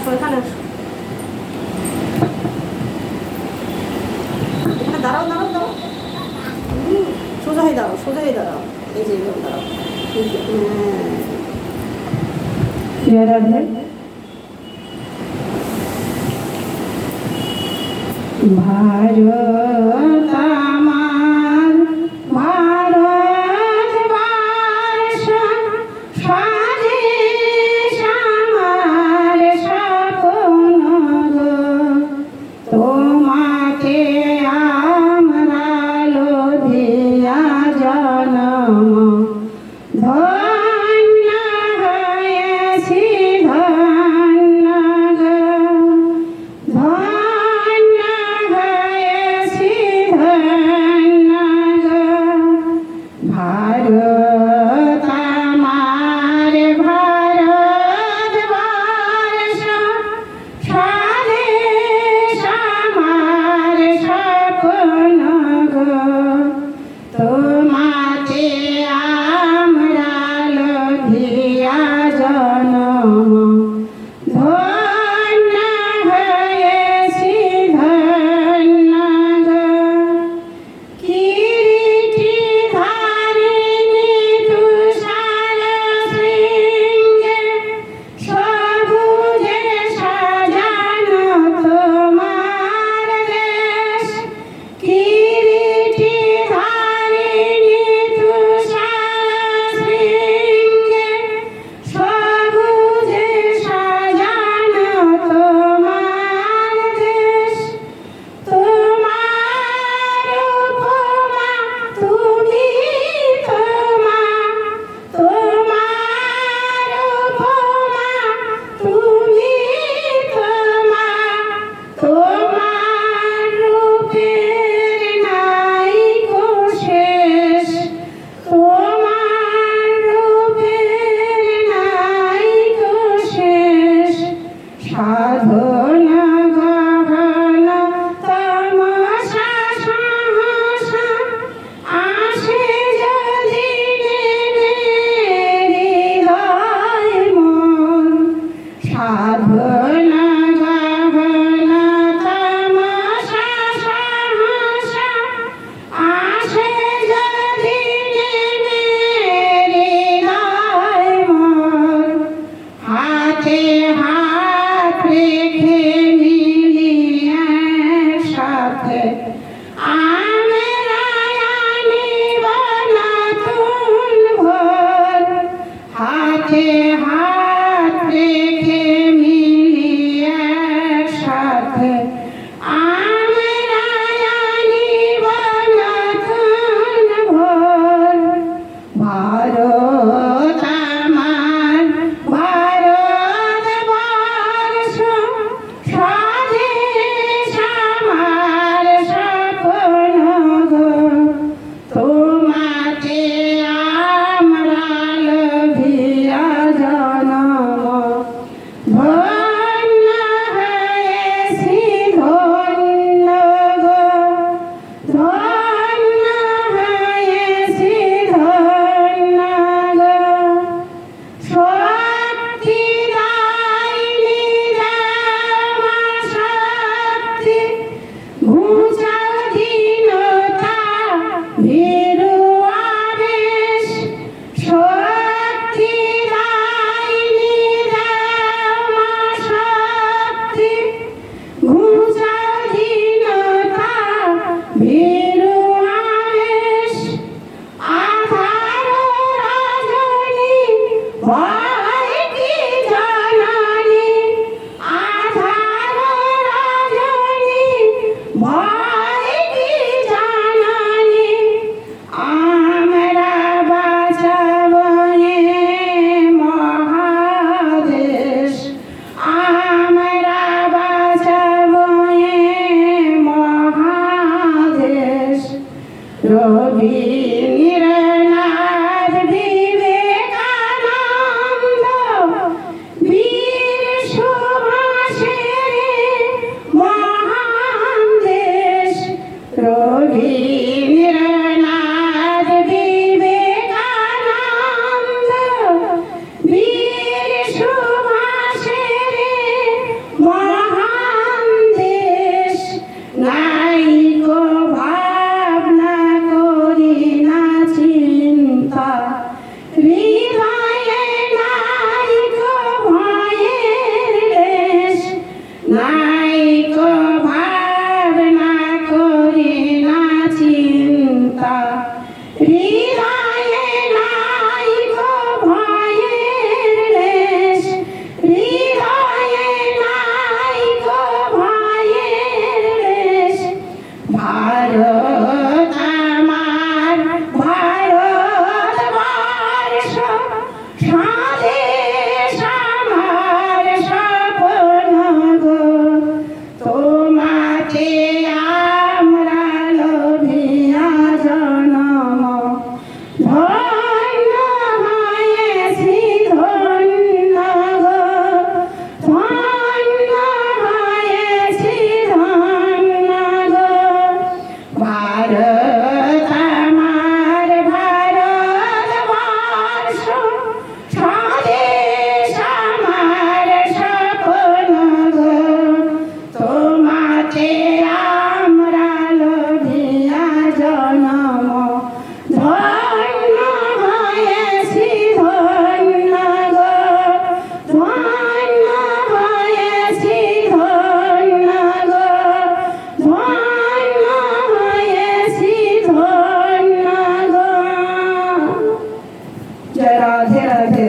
আসো এখানে আসো, এখানে দাঁড়াও দাঁড়াও দাঁড়াও, সোজা হয়ে দাঁড়াও, সোজা হয়ে দাঁড়াও, এই যে এইভাবে দাঁড়াও। ভারত আমার ভারতবর্ষ স্বদেশ আমার স্বপ্ন গো, তোমাকে আমরা লভিয়া জনম ধন্য হয়েছি ধন্য গো, ধন্য হয়েছি ধন্য গো। ভারত আমার ভারতবর্ষ স্বদেশ আমার স্বপ্ন গো, তোমাকে আমরা লভিয়া জনম ধন্য হয়েছি ধন্য গো। কিরীটি ধারিণী তুষার শৃঙ্গে সবুজে সাজানো তোমার দেশ, কিরীটি ধারিণী তুষার শৃঙ্গে সবুজে সাজানো তোমার দেশ। তোমার উপমা তুমি তোমা, তোমার উপমা তুমি তোমা, তোমার রূপের নাইকো শেষ, তোমার রূপের নাইকো শেষ। সাধনা গহনা তমসা সহসা আসে যদি নেমে হৃদয় মন, সাধনা গহনা তমসা সহসা আসে যদি নেমে হৃদয় মন। হাতে হাত রেখে মিলিয়ে সাথে আমরা আনিব নতুন ভোর, হাতে হাত রেখে মিলিয়ে সাথে আমরা আনিব নতুন ভোর। ভারত আমার ভারতবর্ষ স্বদেশ আমার স্বপ্ন গো, তোমাকে আমরা লভিয়া রাধে রাধে